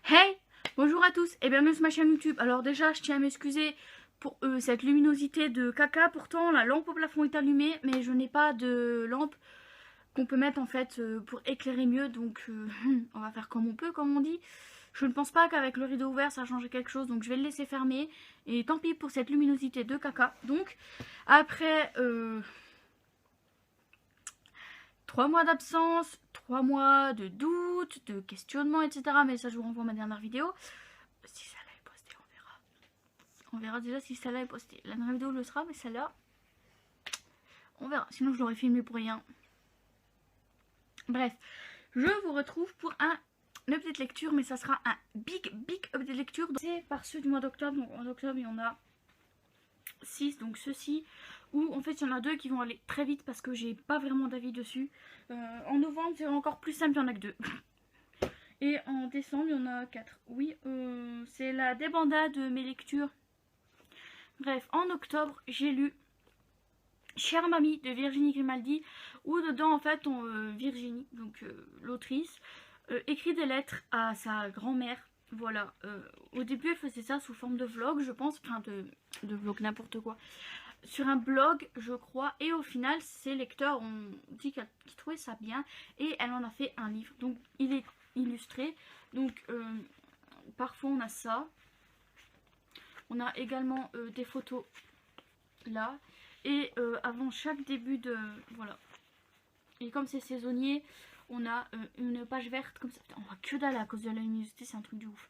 Hey, bonjour à tous et bienvenue sur ma chaîne YouTube. Alors déjà, je tiens à m'excuser pour cette luminosité de caca. Pourtant, la lampe au plafond est allumée, mais je n'ai pas de lampe qu'on peut mettre en fait pour éclairer mieux. Donc, on va faire comme on peut, comme on dit. Je ne pense pas qu'avec le rideau ouvert, ça change quelque chose. Donc, je vais le laisser fermer. Et tant pis pour cette luminosité de caca. Donc, après 3 mois d'absence, 3 mois de doute, de questionnement, etc. Mais ça, je vous renvoie à ma dernière vidéo. Si ça l'a posté, on verra. On verra déjà si celle-là est postée. La dernière vidéo le sera, mais celle-là, on verra. Sinon, je l'aurais filmé pour rien. Bref, je vous retrouve pour un update lecture, mais ça sera un big update lecture. C'est par ceux du mois d'octobre. Donc en octobre, il y en a 6, donc ceux-ci. Ou en fait, il y en a 2 qui vont aller très vite parce que j'ai pas vraiment d'avis dessus. En novembre, c'est encore plus simple, il y en a que 2. Et en décembre, il y en a 4. Oui, c'est la débandade de mes lectures. Bref, en octobre, j'ai lu Chère Mamie de Virginie Grimaldi, où dedans, en fait, Virginie, donc l'autrice, écrit des lettres à sa grand-mère. Voilà, au début, elle faisait ça sous forme de vlog, je pense, enfin de vlog, n'importe quoi. Sur un blog, je crois, et au final, ses lecteurs ont dit qu'ils trouvaient ça bien, et elle en a fait un livre. Donc, il est illustré, donc parfois on a ça. On a également des photos là. Et avant chaque début de... Voilà. Et comme c'est saisonnier, on a une page verte comme ça. Putain, on voit que dalle à cause de la luminosité, c'est un truc de ouf.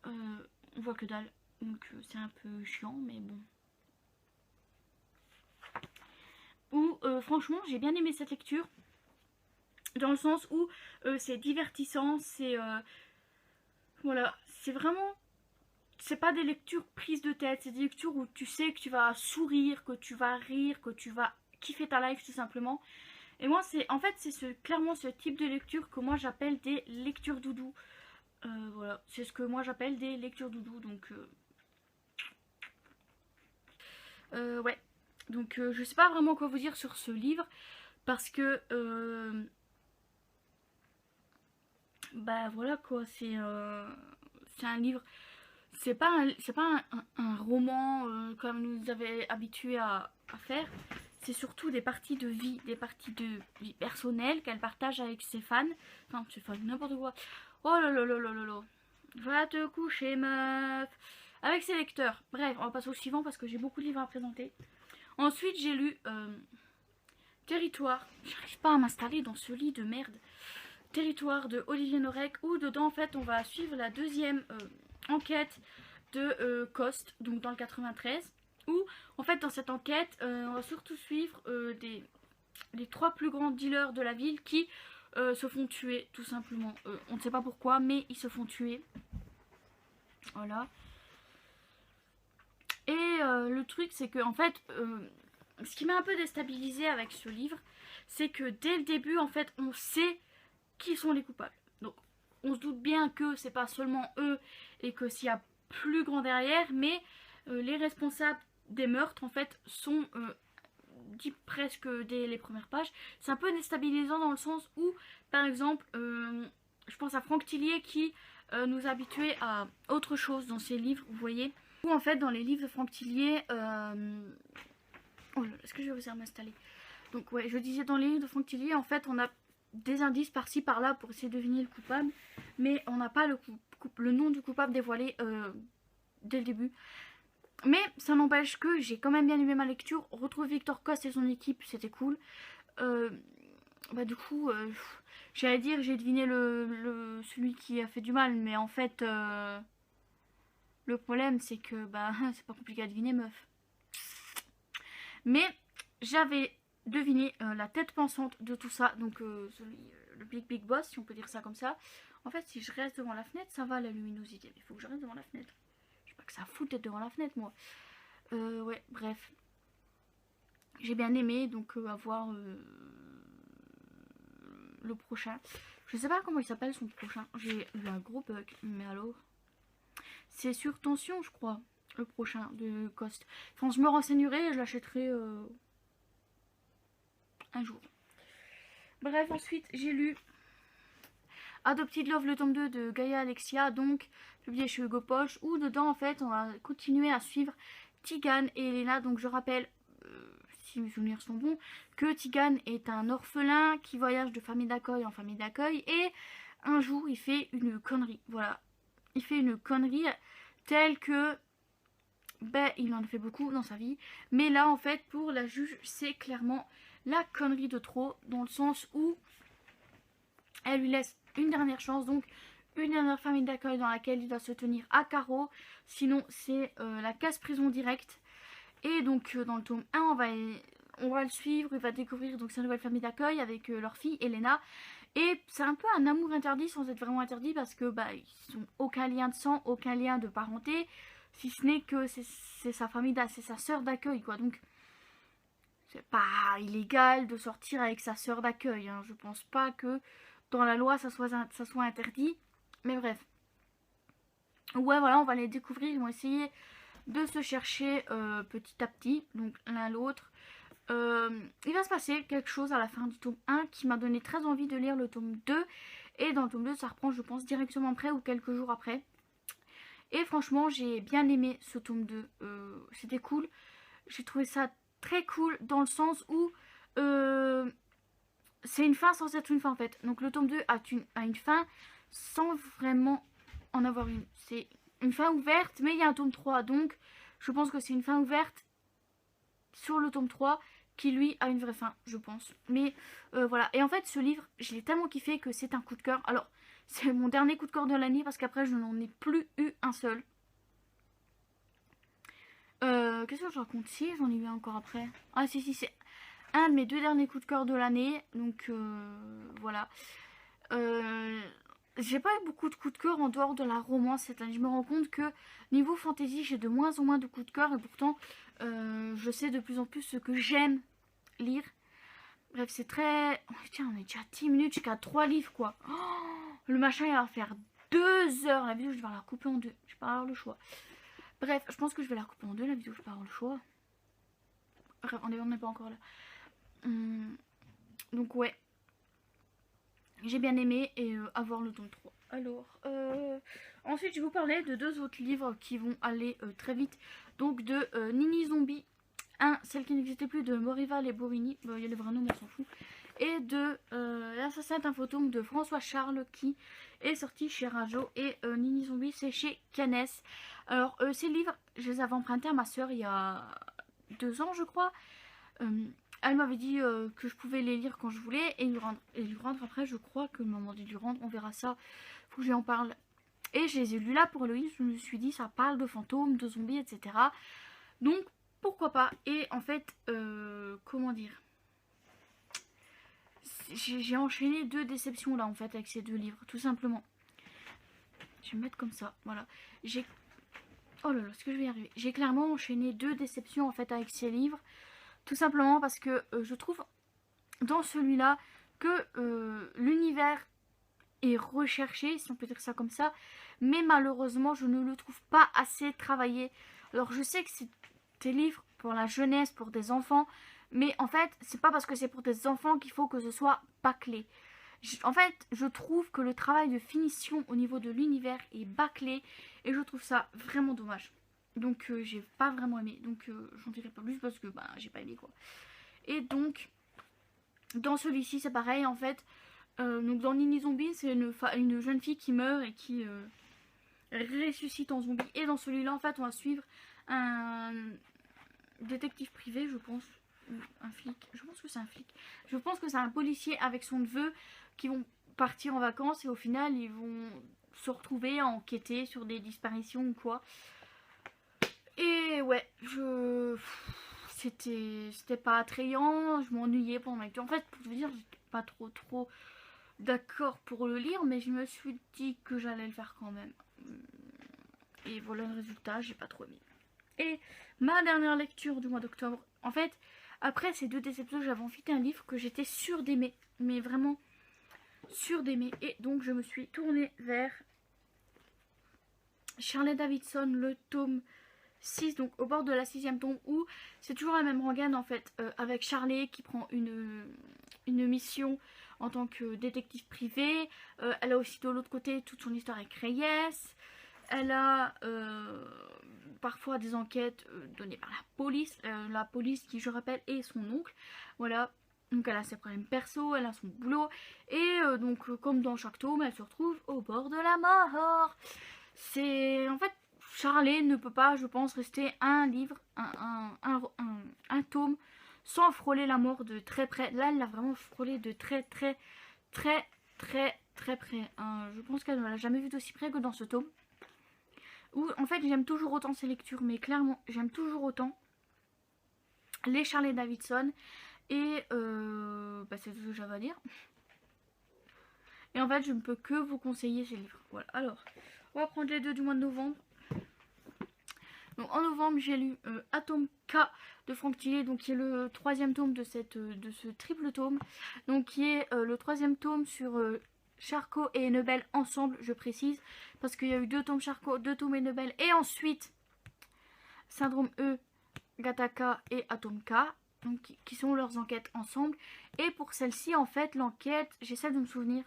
On voit que dalle. Donc c'est un peu chiant, mais bon. Ou franchement, j'ai bien aimé cette lecture. Dans le sens où c'est divertissant, c'est... voilà, c'est vraiment... C'est pas des lectures prises de tête, c'est des lectures où tu sais que tu vas sourire, que tu vas rire, que tu vas kiffer ta life tout simplement. Et moi, c'est en fait, c'est clairement ce type de lecture que moi j'appelle des lectures doudou. Voilà, c'est ce que moi j'appelle des lectures doudou. Donc, ouais. Donc, je sais pas vraiment quoi vous dire sur ce livre parce que, bah voilà quoi, c'est un livre. C'est pas un roman comme nous avait habitué à faire. C'est surtout des parties de vie, des parties de vie personnelle qu'elle partage avec ses fans. Enfin, ses fans, n'importe quoi. Oh là là là là là là. Va te coucher, meuf. Avec ses lecteurs. Bref, on va passer au suivant parce que j'ai beaucoup de livres à présenter. Ensuite, j'ai lu Territoire. J'arrive pas à m'installer dans ce lit de merde. Territoire de Olivier Norek, où dedans, en fait, on va suivre la deuxième enquête de Coste, donc dans le 93, où en fait dans cette enquête on va surtout suivre les 3 plus grands dealers de la ville qui se font tuer tout simplement. On ne sait pas pourquoi, mais ils se font tuer. Voilà. Et le truc c'est que en fait ce qui m'a un peu déstabilisé avec ce livre, c'est que dès le début en fait on sait qui sont les coupables. Donc on se doute bien que c'est pas seulement eux et que s'il y a plus grand derrière, mais les responsables des meurtres en fait sont dit presque dès les premières pages. C'est un peu déstabilisant dans le sens où, par exemple, je pense à Franck Tillier qui nous habituait à autre chose dans ses livres, vous voyez. Ou en fait dans les livres de Franck Tillier, oh là, est-ce que je vais vous m'installer? Donc ouais, je disais dans les livres de Franck Tillier, en fait on a des indices par-ci par-là pour essayer de deviner le coupable, mais on n'a pas le nom du coupable dévoilé dès le début. Mais ça n'empêche que j'ai quand même bien aimé ma lecture. Retrouver Victor Coste et son équipe, c'était cool. Bah du coup, j'allais dire j'ai deviné celui qui a fait du mal, mais en fait le problème c'est que bah c'est pas compliqué à deviner, meuf. Mais j'avais deviné la tête pensante de tout ça, donc le big boss, si on peut dire ça comme ça. En fait, si je reste devant la fenêtre, ça va la luminosité, mais il faut que je reste devant la fenêtre. Je sais pas que ça fout d'être devant la fenêtre, moi. Ouais, bref. J'ai bien aimé, donc à voir le prochain. Je sais pas comment il s'appelle son prochain. J'ai eu un gros bug, mais alors. C'est sur Tension, je crois, le prochain de Coste. Enfin, je me renseignerai et je l'achèterai un jour. Bref, ensuite, j'ai lu Adopted Love, le tome 2 de Gaïa Alexia, donc publié chez Hugo Poche, où dedans en fait on va continuer à suivre Tigane et Elena. Donc je rappelle, si mes souvenirs sont bons, que Tigane est un orphelin qui voyage de famille d'accueil en famille d'accueil, et un jour il fait une connerie, voilà. Il fait une connerie telle que, ben, il en a fait beaucoup dans sa vie, mais là en fait pour la juge c'est clairement la connerie de trop, dans le sens où elle lui laisse une dernière chance, donc une dernière famille d'accueil dans laquelle il doit se tenir à carreau, sinon c'est la casse-prison directe. Et donc dans le tome 1 on va le suivre, il va découvrir donc sa nouvelle famille d'accueil avec leur fille Elena. Et c'est un peu un amour interdit sans être vraiment interdit, parce que bah, ils n'ont aucun lien de sang, aucun lien de parenté, si ce n'est que c'est sa famille, c'est sa sœur d'accueil quoi. Donc c'est pas illégal de sortir avec sa sœur d'accueil, hein. Je pense pas que dans la loi ça soit interdit, mais bref. Ouais, voilà, on va les découvrir, ils vont essayer de se chercher petit à petit, donc l'un l'autre. Il va se passer quelque chose à la fin du tome 1 qui m'a donné très envie de lire le tome 2. Et dans le tome 2, ça reprend, je pense, directement après ou quelques jours après. Et franchement, j'ai bien aimé ce tome 2. C'était cool. J'ai trouvé ça très cool dans le sens où c'est une fin sans être une fin en fait. Donc le tome 2 a une fin sans vraiment en avoir une. C'est une fin ouverte, mais il y a un tome 3. Donc je pense que c'est une fin ouverte sur le tome 3 qui lui a une vraie fin, je pense. Mais voilà. Et en fait, ce livre, je l'ai tellement kiffé que c'est un coup de cœur. Alors, c'est mon dernier coup de cœur de l'année parce qu'après, je n'en ai plus eu un seul. Qu'est-ce que je raconte? Si, j'en ai eu un encore après. Ah, si, c'est un de mes 2 derniers coups de cœur de l'année. Donc, voilà. J'ai pas eu beaucoup de coups de cœur en dehors de la romance cette année. Je me rends compte que niveau fantasy, j'ai de moins en moins de coups de cœur. Et pourtant, je sais de plus en plus ce que j'aime lire. Bref, c'est très... Oh, tiens, on est déjà à 10 minutes jusqu'à 3 livres, quoi. Oh, le machin, il va faire 2 heures. La vidéo, je vais la couper en 2. Je vais pas avoir le choix. Bref, je pense que je vais la couper en 2, la vidéo, je vais pas avoir le choix. Bref, on n'est pas encore là. Donc, ouais. J'ai bien aimé et avoir le tome 3. Alors, ensuite, je vais vous parler de 2 autres livres qui vont aller très vite. Donc, de Nini Zombie. Celle qui n'existait plus, de Morival et Borini. Bon, il y a les vrais noms, mais on s'en fout. Et de L'assassin est un fantôme de François Charles qui est sorti chez Rajo. Et Nini Zombie, c'est chez Canes. Alors, ces livres, je les avais empruntés à ma soeur il y a 2 ans, je crois. Elle m'avait dit que je pouvais les lire quand je voulais et lui rendre après. Je crois que le moment de lui rendre, on verra ça. Faut que je lui en parle. Et je les ai lus là pour le livre. Je me suis dit, ça parle de fantômes, de zombies, etc. Donc, pourquoi pas. Et en fait, comment dire, j'ai enchaîné 2 déceptions là en fait avec ces 2 livres, tout simplement. Je vais me mettre comme ça, voilà. Oh là là, est-ce que je vais y arriver? J'ai clairement enchaîné 2 déceptions en fait avec ces livres. Tout simplement parce que je trouve dans celui-là que l'univers est recherché, si on peut dire ça comme ça. Mais malheureusement, je ne le trouve pas assez travaillé. Alors je sais que c'est des livres pour la jeunesse, pour des enfants. Mais en fait, c'est pas parce que c'est pour des enfants qu'il faut que ce soit bâclé. En fait, je trouve que le travail de finition au niveau de l'univers est bâclé. Et je trouve ça vraiment dommage. Donc j'ai pas vraiment aimé. Donc j'en dirai pas plus parce que bah, j'ai pas aimé quoi. Et donc dans celui-ci c'est pareil en fait. Donc dans Nini Zombie c'est une jeune fille qui meurt et qui ressuscite en zombie. Et dans celui-là en fait on va suivre un détective privé je pense. Ou un flic. Je pense que c'est un flic. Je pense que c'est un policier avec son neveu qui vont partir en vacances et au final ils vont se retrouver à enquêter sur des disparitions ou quoi. Et ouais, c'était pas attrayant, je m'ennuyais pendant la lecture. En fait, pour vous dire, j'étais pas trop d'accord pour le lire, mais je me suis dit que j'allais le faire quand même. Et voilà le résultat, j'ai pas trop aimé. Et ma dernière lecture du mois d'octobre, en fait, après ces 2 déceptions, j'avais envie d'un livre que j'étais sûre d'aimer, mais vraiment sûre d'aimer. Et donc je me suis tournée vers Charlotte Davidson, le tome 6, donc au bord de la 6e tombe, où c'est toujours la même rengaine en fait, avec Charlie qui prend une mission en tant que détective privé. Elle a aussi de l'autre côté toute son histoire avec Reyes. Elle a parfois des enquêtes données par la police qui, je rappelle, est son oncle. Voilà, donc elle a ses problèmes perso, elle a son boulot, et donc comme dans chaque tome, elle se retrouve au bord de la mort. C'est en fait, Charlet ne peut pas, je pense, rester un livre, un tome sans frôler la mort de très près. Là, elle l'a vraiment frôlé de très près. Je pense qu'elle ne l'a jamais vu d'aussi près que dans ce tome. Où en fait j'aime toujours autant ces lectures, mais clairement j'aime toujours autant les Charlie Davidson, et c'est tout ce que j'avais à dire. Et en fait je ne peux que vous conseiller ces livres. Voilà, alors on va prendre les deux du mois de novembre. Donc en novembre j'ai lu Atom K de Frank Tillet, donc qui est le troisième tome de ce triple tome, donc qui est le troisième tome sur Charcot et Enebel ensemble, je précise, parce qu'il y a eu 2 tomes Charcot, 2 tomes Enebel, et ensuite Syndrome E, Gattaca et Atom K, donc, qui sont leurs enquêtes ensemble. Et pour celle-ci, en fait, l'enquête, j'essaie de me souvenir,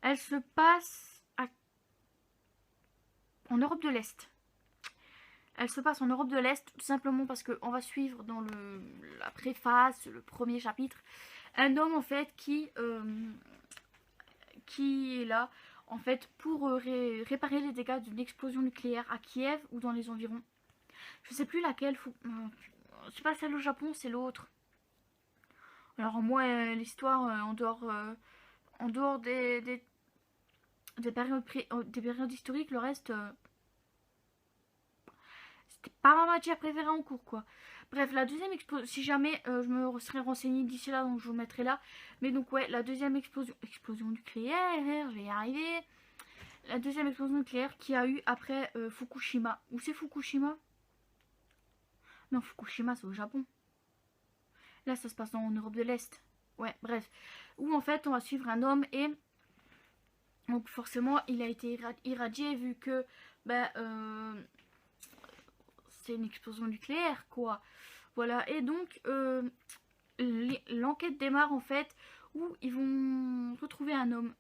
elle se passe en Europe de l'Est. Elle se passe en Europe de l'Est, tout simplement parce qu'on va suivre dans la préface, le premier chapitre, un homme en fait qui est là en fait pour réparer les dégâts d'une explosion nucléaire à Kiev ou dans les environs. Je sais plus laquelle, c'est pas celle au Japon, c'est l'autre. Alors moi l'histoire en dehors des périodes historiques, le reste c'était pas ma matière préférée en cours quoi. Bref, la deuxième explosion, si jamais je me serais renseignée d'ici là, donc je vous le mettrai là. Mais donc ouais, la deuxième explosion nucléaire, je vais y arriver. La deuxième explosion nucléaire qui a eu après Fukushima. Où c'est Fukushima? Non, Fukushima c'est au Japon. Là ça se passe en Europe de l'Est. Ouais, bref. Où en fait on va suivre un homme et donc forcément il a été irradié vu que c'est une explosion nucléaire quoi. Voilà, et donc l'enquête démarre en fait où ils vont retrouver un homme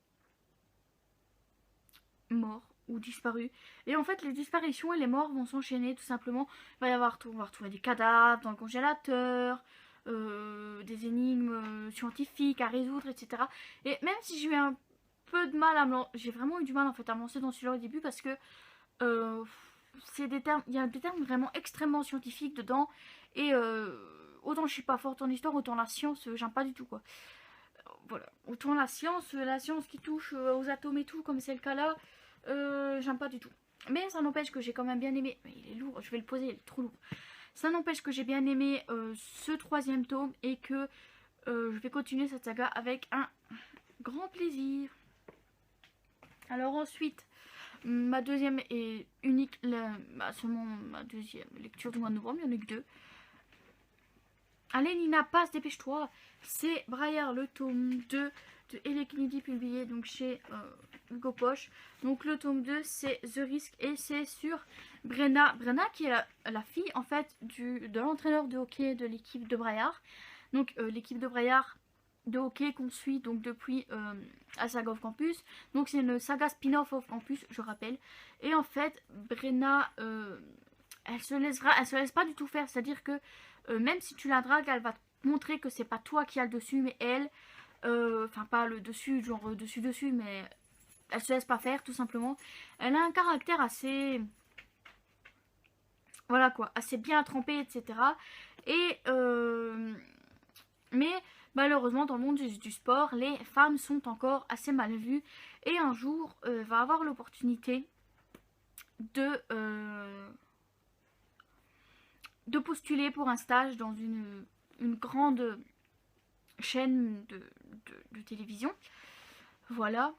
mort ou disparu. Et en fait les disparitions et les morts vont s'enchaîner tout simplement. On va retrouver des cadavres dans le congélateur, des énigmes scientifiques à résoudre, etc. Et même si j'ai eu un peu de mal j'ai vraiment eu du mal en fait à me lancer dans celui-là au début parce que c'est des termes, il y a des termes vraiment extrêmement scientifiques dedans, et autant je suis pas forte en histoire, autant la science j'aime pas du tout quoi. Voilà, autant la science qui touche aux atomes et tout, comme c'est le cas là, j'aime pas du tout. Mais ça n'empêche que j'ai quand même bien aimé. Mais il est lourd, je vais le poser, il est trop lourd. Ça n'empêche que j'ai bien aimé ce troisième tome et que je vais continuer cette saga avec un grand plaisir. Alors ensuite, ma deuxième et unique, seulement ma deuxième lecture du mois de novembre, il y en a que 2. Allez Nina, passe, dépêche-toi. C'est Braillard, le tome 2 de L.A. Kennedy, publié donc chez Hugo Poche. Donc le tome 2 c'est The Risk et c'est sur Brenna. Brenna qui est la fille en fait de l'entraîneur de hockey de l'équipe de Braillard. Donc l'équipe de Braillard de hockey qu'on suit donc depuis la saga Off Campus. Donc c'est une saga spin-off Off Campus, je rappelle. Et en fait Brenna elle se laisse pas du tout faire, c'est à dire que même si tu la dragues, elle va te montrer que c'est pas toi qui a le dessus mais elle, enfin pas le dessus genre dessus, mais elle se laisse pas faire tout simplement. Elle a un caractère assez, voilà quoi, assez bien trempé, etc. Et mais malheureusement dans le monde du sport, les femmes sont encore assez mal vues, et un jour va avoir l'opportunité de postuler pour un stage dans une grande chaîne de télévision. Voilà.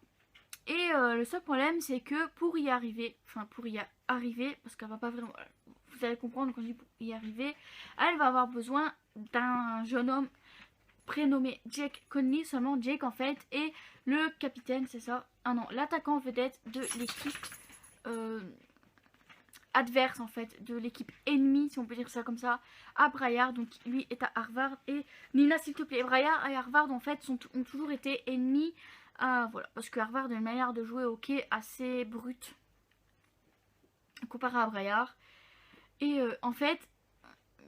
Et le seul problème c'est que pour y arriver, parce qu'elle va pas vraiment, vous allez comprendre quand je dis pour y arriver, elle va avoir besoin d'un jeune homme prénommé Jake Conley. Seulement Jake en fait est le capitaine, c'est ça, l'attaquant vedette de l'équipe adverse en fait de l'équipe ennemie, si on peut dire ça comme ça, à Braillard. Donc lui est à Harvard. Et Nina, s'il te plaît, Braillard et Harvard en fait ont toujours été ennemis. Voilà, parce que Harvard a une manière de jouer au hockey assez brute comparé à Braillard. Et en fait,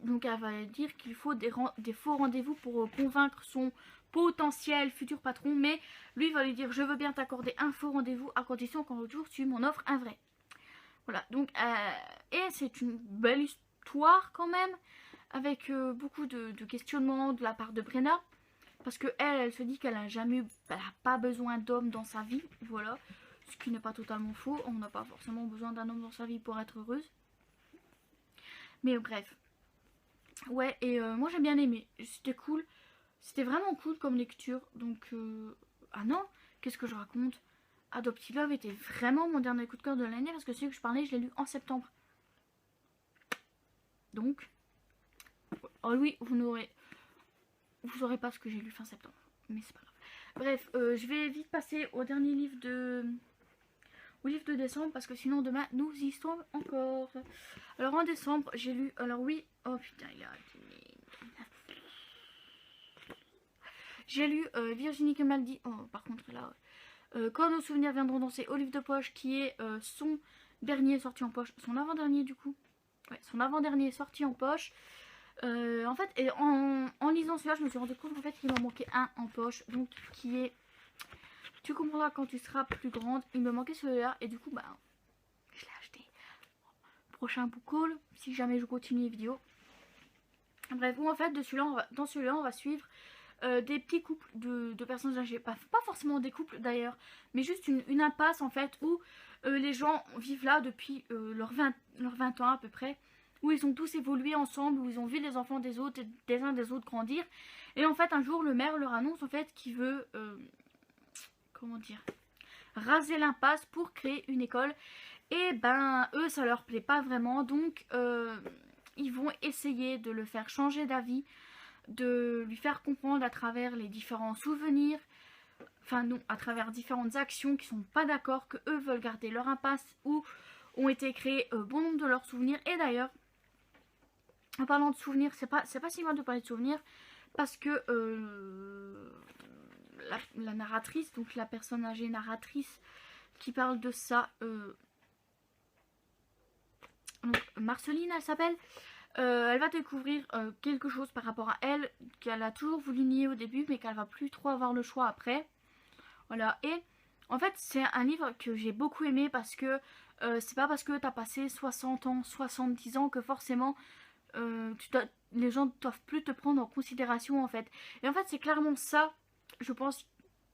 donc elle va dire qu'il faut des faux rendez-vous pour convaincre son potentiel futur patron. Mais lui va lui dire: je veux bien t'accorder un faux rendez-vous à condition qu'en retour tu m'en offres un vrai. Voilà, donc et c'est une belle histoire quand même, avec beaucoup de questionnements de la part de Brenna, parce que elle se dit qu'elle a pas besoin d'homme dans sa vie, voilà, ce qui n'est pas totalement faux. On n'a pas forcément besoin d'un homme dans sa vie pour être heureuse, mais bref, ouais. Et moi j'ai bien aimé, c'était cool, c'était vraiment cool comme lecture. Donc ah non, qu'est-ce que je raconte, Adoptive Love était vraiment mon dernier coup de cœur de l'année, parce que celui que je parlais, je l'ai lu en septembre. Donc, oh oui, vous saurez pas ce que j'ai lu fin septembre, mais c'est pas grave. Bref, je vais vite passer au dernier livre au livre de décembre, parce que sinon demain nous y sommes encore. Alors en décembre, j'ai lu, alors oui, oh putain, j'ai lu Virginie Grimaldi. Oh, par contre là, Quand nos souvenirs viendront danser, au livre de poche, qui est son dernier sorti en poche, son avant-dernier du coup. Ouais, son avant-dernier sorti en poche. En fait, et en lisant celui-là, je me suis rendu compte en fait qu'il m'en manquait un en poche, donc qui est Tu comprendras quand tu seras plus grande. Il me manquait celui-là et du coup, bah, je l'ai acheté. Prochain book haul, si jamais je continue les vidéos. Bref, en fait, dans celui-là, on va suivre des petits couples de personnes âgées. Pas forcément des couples d'ailleurs, mais juste une impasse en fait où les gens vivent là depuis leurs 20 ans à peu près, où ils ont tous évolué ensemble, où ils ont vu les enfants des autres et des uns des autres grandir. Et en fait, un jour, le maire leur annonce en fait qu'il veut, comment dire, raser l'impasse pour créer une école. Et ben, eux, ça leur plaît pas vraiment, donc ils vont essayer de le faire changer d'avis, de lui faire comprendre à travers les différents souvenirs, enfin non, à travers différentes actions qui sont pas d'accord, que eux veulent garder leur impasse où ont été créés bon nombre de leurs souvenirs. Et d'ailleurs, en parlant de souvenirs, c'est pas si mal de parler de souvenirs, parce que la narratrice, donc la personne âgée narratrice qui parle de ça, donc Marceline elle s'appelle, elle va découvrir quelque chose par rapport à elle qu'elle a toujours voulu nier au début, mais qu'elle va plus trop avoir le choix après. Voilà, et en fait c'est un livre que j'ai beaucoup aimé, parce que c'est pas parce que t'as passé 60 ans, 70 ans que forcément les gens ne doivent plus te prendre en considération en fait. Et en fait c'est clairement ça, je pense,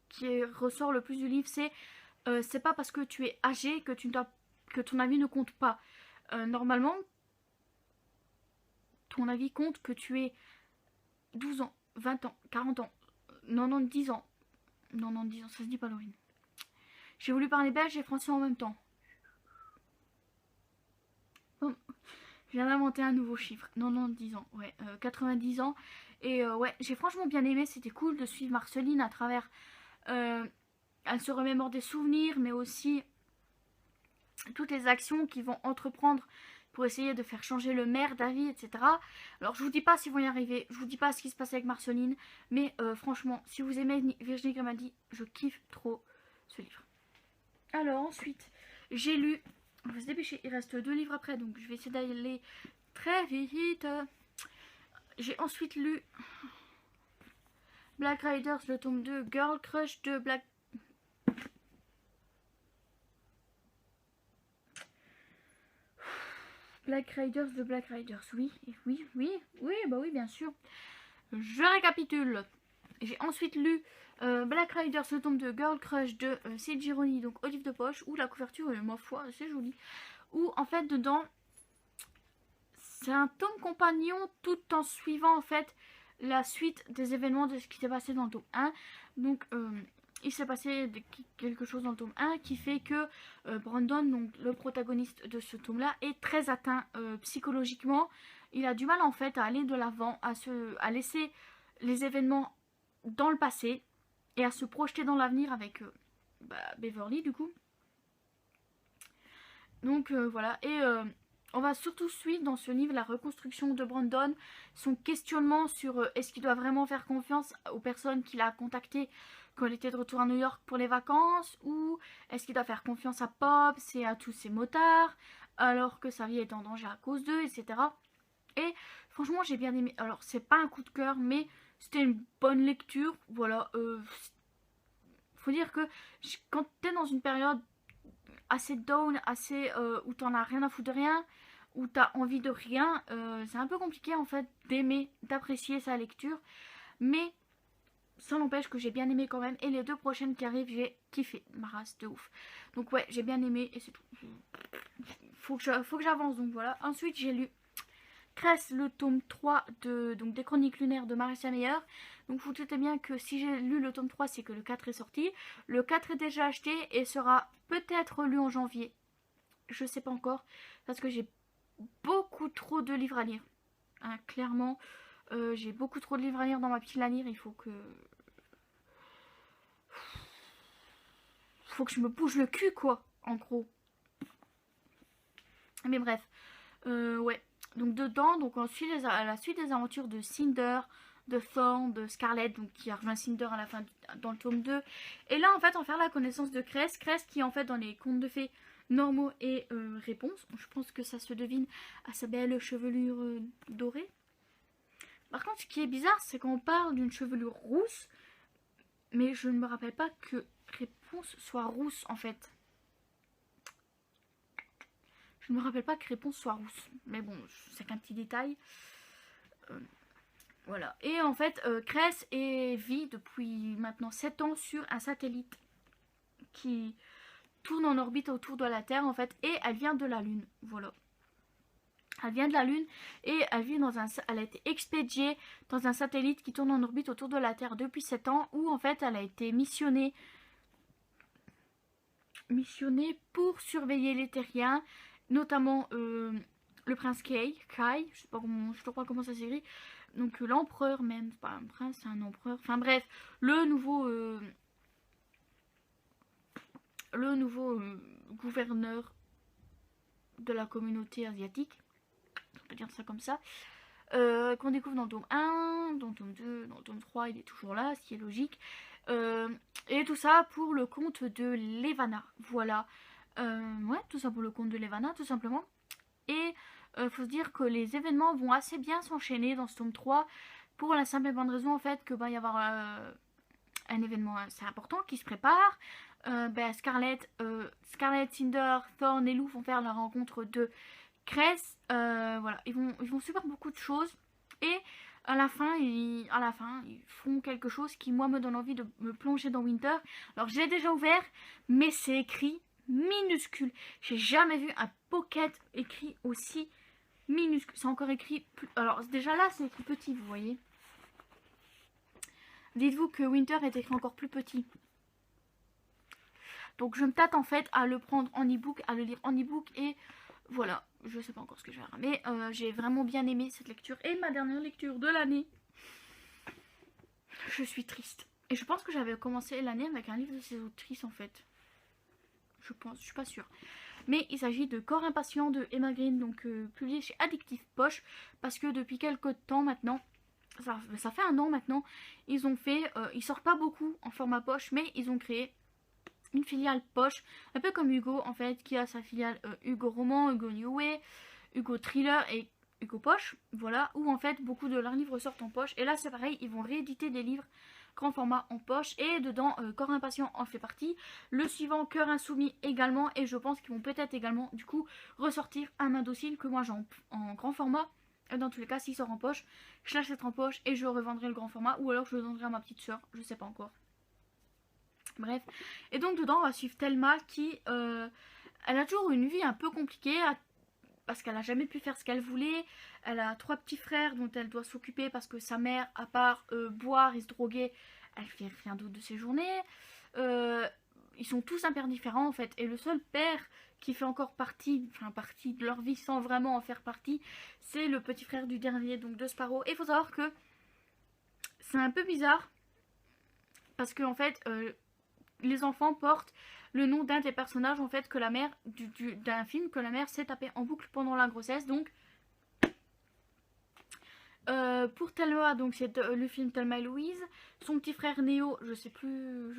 qui ressort le plus du livre, c'est pas parce que tu es âgé que ton avis ne compte pas. Normalement, ton avis compte que tu aies 12 ans, 20 ans, 40 ans, 90 ans. 90 ans, ça se dit pas, Laurine. J'ai voulu parler belge et français en même temps. Bon, je viens d'inventer un nouveau chiffre. 90 ans, ouais, 90 ans. Et ouais, j'ai franchement bien aimé, c'était cool de suivre Marceline à travers... elle se remémore des souvenirs, mais aussi toutes les actions qu'ils vont entreprendre pour essayer de faire changer le maire d'avis, etc. Alors je vous dis pas s'ils vont y arriver, je vous dis pas ce qui se passe avec Marceline, mais franchement, si vous aimez Virginie Grimaldi, je kiffe trop ce livre. Alors ensuite, j'ai lu, on va se dépêcher, il reste 2 livres après, donc je vais essayer d'aller très vite. J'ai ensuite lu Black Riders, le tome 2, Girl Crush de Black... Black Riders de Black Riders, oui, bah oui, bien sûr. Je récapitule. J'ai ensuite lu Black Riders, le tome de Girl Crush de Sid Gironi, donc Olive de poche, où la couverture est, ma foi, assez jolie. Où en fait dedans, c'est un tome compagnon tout en suivant en fait la suite des événements de ce qui s'est passé dans le tome 1. Donc il s'est passé quelque chose dans le tome 1 qui fait que Brandon, donc le protagoniste de ce tome là, est très atteint psychologiquement. Il a du mal en fait à aller de l'avant, à laisser les événements dans le passé et à se projeter dans l'avenir avec Beverly du coup. Donc voilà, et on va surtout suivre dans ce livre la reconstruction de Brandon, son questionnement sur est-ce qu'il doit vraiment faire confiance aux personnes qu'il a contactées quand il était de retour à New York pour les vacances, ou est-ce qu'il doit faire confiance à Pops et à tous ces motards alors que sa vie est en danger à cause d'eux, etc. Et franchement j'ai bien aimé. Alors c'est pas un coup de cœur, mais c'était une bonne lecture. Voilà, faut dire que quand t'es dans une période assez down, assez où t'en as rien à foutre de rien, où t'as envie de rien, c'est un peu compliqué en fait d'aimer, d'apprécier sa lecture, mais ça n'empêche que j'ai bien aimé quand même, et les 2 prochaines qui arrivent j'ai kiffé, ma race de ouf. Donc ouais, j'ai bien aimé et c'est tout. Faut que j'avance, donc voilà. Ensuite j'ai lu Cress, le tome 3 donc des Chroniques lunaires de Marissa Meyer. Donc vous doutez bien que si j'ai lu le tome 3, c'est que le 4 est sorti. Le 4 est déjà acheté et sera peut-être lu en janvier. Je sais pas encore, parce que j'ai beaucoup trop de livres à lire. Hein, clairement, j'ai beaucoup trop de livres à lire dans ma pile à lire. Il faut que je me bouge le cul, quoi, en gros. Mais bref, ouais. Donc dedans, donc on suit à la suite des aventures de Cinder, de Thorn, de Scarlett, donc qui a rejoint Cinder à la fin dans le tome 2. Et là en fait on va faire la connaissance de Cress. Cress qui en fait dans les contes de fées normaux et réponses. Je pense que ça se devine à sa belle chevelure dorée. Par contre ce qui est bizarre c'est qu'on parle d'une chevelure rousse, mais je ne me rappelle pas que réponse soit rousse en fait. Je ne me rappelle pas que réponse soit rousse. Mais bon, c'est qu'un petit détail. Voilà. Et en fait, Cress vit depuis maintenant 7 ans sur un satellite qui tourne en orbite autour de la Terre en fait. Et elle vient de la Lune. Voilà. Elle vient de la Lune et elle a été expédiée dans un satellite qui tourne en orbite autour de la Terre depuis 7 ans. Où en fait elle a été missionnée pour surveiller les terriens. Notamment le prince Kai, je sais pas comment ça s'écrit, donc l'empereur même, c'est pas un prince, c'est un empereur, enfin bref, le nouveau gouverneur de la communauté asiatique, on peut dire ça comme ça, qu'on découvre dans le tome 1, dans le tome 2, dans le tome 3, il est toujours là, ce qui est logique, et tout ça pour le compte de Levana, voilà. Ouais, tout ça pour le compte de Levana, tout simplement. Et faut se dire que les événements vont assez bien s'enchaîner dans ce tome 3 pour la simple et bonne raison en fait que va y avoir un événement assez important qui se prépare. Scarlett, Cinder, Thorn et Lou vont faire la rencontre de Cress. Voilà, ils vont subir beaucoup de choses et à la fin, ils font quelque chose qui moi me donne envie de me plonger dans Winter. Alors j'ai déjà ouvert, mais c'est écrit minuscule. J'ai jamais vu un pocket écrit aussi minuscule. C'est encore écrit plus... Alors déjà là c'est écrit petit, vous voyez. Dites-vous que Winter est écrit encore plus petit. Donc je me tâte en fait à le prendre en e-book, à le lire en e-book et voilà. Je sais pas encore ce que je vais faire. Mais j'ai vraiment bien aimé cette lecture. Et ma dernière lecture de l'année. Je suis triste. Et je pense que j'avais commencé l'année avec un livre de ces autrices en fait. Je pense, je suis pas sûre. Mais il s'agit de Corps impatient de Emma Green, donc publié chez Addictive Poche, parce que depuis quelques temps maintenant, ça fait 1 an maintenant, ils sortent pas beaucoup en format poche, mais ils ont créé une filiale poche, un peu comme Hugo en fait, qui a sa filiale Hugo Roman, Hugo New Way, Hugo Thriller et Hugo Poche, voilà, où en fait beaucoup de leurs livres sortent en poche, et là c'est pareil, ils vont rééditer des livres grand format en poche, et dedans Corps impatient en fait partie, le suivant Cœur insoumis également, et je pense qu'ils vont peut-être également du coup ressortir un main docile que moi j'ai en grand format. Et dans tous les cas s'il sort en poche, je l'achèterai en poche et je revendrai le grand format, ou alors je le donnerai à ma petite soeur, je sais pas encore. Bref, et donc dedans on va suivre Thelma qui elle a toujours une vie un peu compliquée parce qu'elle a jamais pu faire ce qu'elle voulait. Elle a 3 petits frères dont elle doit s'occuper parce que sa mère, à part boire et se droguer, elle fait rien d'autre de ses journées. Ils sont tous un père différent en fait. Et le seul père qui fait encore partie de leur vie sans vraiment en faire partie, c'est le petit frère du dernier, donc de Sparrow. Et il faut savoir que c'est un peu bizarre parce que en fait les enfants portent le nom d'un des personnages en fait que la mère d'un film que la mère s'est tapé en boucle pendant la grossesse. Donc pour Thelma, donc c'est le film Thelma et Louise. Son petit frère Néo, je sais plus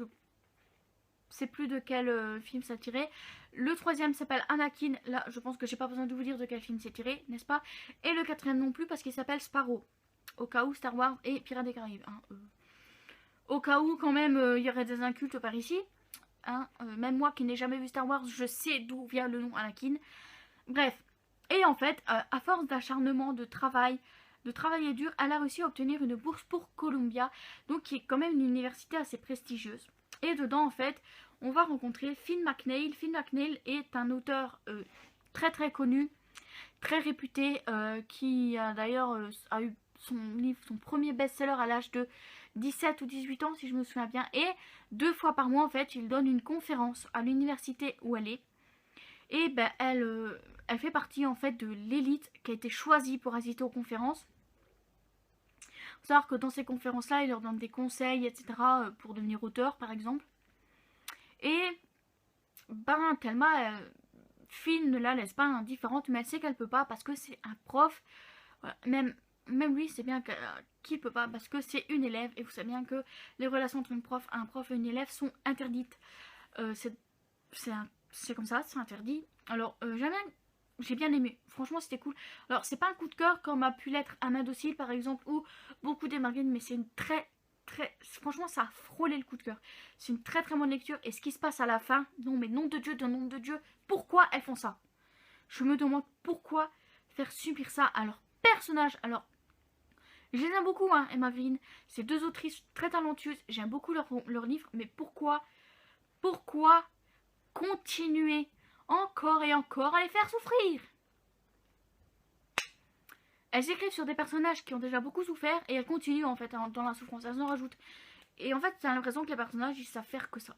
de quel film ça tirait. Le troisième s'appelle Anakin. Là, je pense que j'ai pas besoin de vous dire de quel film c'est tiré, n'est-ce pas? Et le quatrième non plus parce qu'il s'appelle Sparrow. Au cas où Star Wars et Pirates des Caraïbes. Hein, au cas où quand même il y aurait des incultes par ici. Hein, même moi qui n'ai jamais vu Star Wars, je sais d'où vient le nom Anakin. Bref. Et en fait, à force d'acharnement, de travailler dur, elle a réussi à obtenir une bourse pour Columbia, donc qui est quand même une université assez prestigieuse. Et dedans, en fait, on va rencontrer Finn McNeil. Finn McNeil est un auteur très très connu, très réputé, qui a d'ailleurs a eu son premier best-seller à l'âge de 17 ou 18 ans, si je me souviens bien. Et 2 fois par mois, en fait, il donne une conférence à l'université où elle est. Et ben, elle fait partie, en fait, de l'élite qui a été choisie pour assister aux conférences. Il faut savoir que dans ces conférences-là, il leur donne des conseils, etc. pour devenir auteur, par exemple. Et ben, Thelma, Finn ne la laisse pas indifférente, mais elle sait qu'elle peut pas parce que c'est un prof. Voilà. Même lui, c'est bien qu'il peut pas parce que c'est une élève. Et vous savez bien que les relations entre un prof et une élève sont interdites. C'est comme ça, c'est interdit. Alors, j'ai bien aimé. Franchement, c'était cool. Alors, c'est pas un coup de cœur comme a pu l'être Main Docile, par exemple, ou beaucoup des Marguerite, mais c'est une très... Franchement, ça a frôlé le coup de cœur. C'est une très très bonne lecture. Et ce qui se passe à la fin, non mais nom de Dieu, pourquoi elles font ça? Je me demande pourquoi faire subir ça à leurs personnages. Alors, je les aime beaucoup, hein, Emma Green. C'est 2 autrices très talentueuses. J'aime beaucoup leurs livres. Mais pourquoi continuer encore et encore à les faire souffrir? Elles écrivent sur des personnages qui ont déjà beaucoup souffert et elles continuent en fait dans la souffrance. Elles en rajoutent. Et en fait, j'ai l'impression que les personnages, ils savent faire que ça.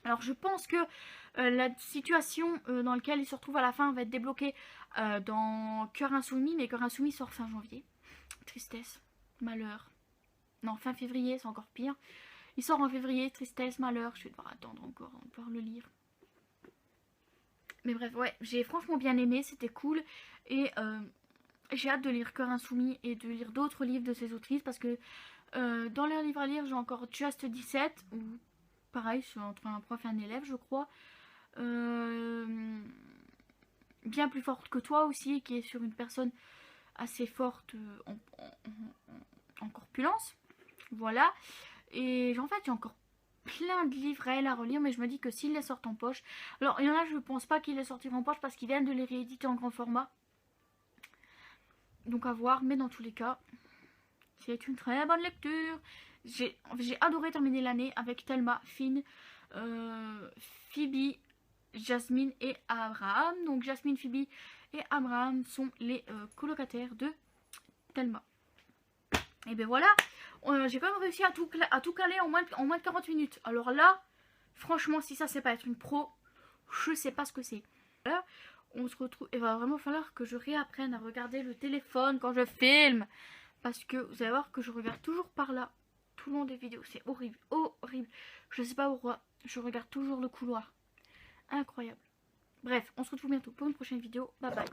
Alors je pense que la situation dans laquelle ils se retrouvent à la fin va être débloquée dans Cœur Insoumis. Mais Cœur Insoumis sort fin janvier. Tristesse, malheur. Non, fin février, c'est encore pire. Il sort en février, tristesse, malheur. Je vais devoir attendre encore avant de pouvoir le lire. Mais bref, ouais, j'ai franchement bien aimé, c'était cool. Et j'ai hâte de lire Cœur Insoumis et de lire d'autres livres de ces autrices. Parce que dans les livres à lire, j'ai encore Just 17, où pareil, c'est entre un prof et un élève, je crois. Bien plus forte que toi aussi, qui est sur une personne assez forte en corpulence. Voilà. Et en fait, j'ai encore plein de livres à elle à relire, mais je me dis que s'ils les sortent en poche... Alors, il y en a, je ne pense pas qu'ils les sortiront en poche parce qu'ils viennent de les rééditer en grand format. Donc à voir, mais dans tous les cas, c'est une très bonne lecture. J'ai adoré terminer l'année avec Thelma, Finn, Phoebe, Jasmine et Abraham. Donc Jasmine, Phoebe et Abraham sont les colocataires de Thelma. Et ben voilà, j'ai quand même réussi à tout caler en moins de 40 minutes. Alors là, franchement, si ça c'est pas être une pro, je sais pas ce que c'est. Là, on se retrouve, il va vraiment falloir que je réapprenne à regarder le téléphone quand je filme. Parce que vous allez voir que je regarde toujours par là, tout le long des vidéos. C'est horrible, horrible. Je sais pas pourquoi, je regarde toujours le couloir. Incroyable. Bref, on se retrouve bientôt pour une prochaine vidéo. Bye bye.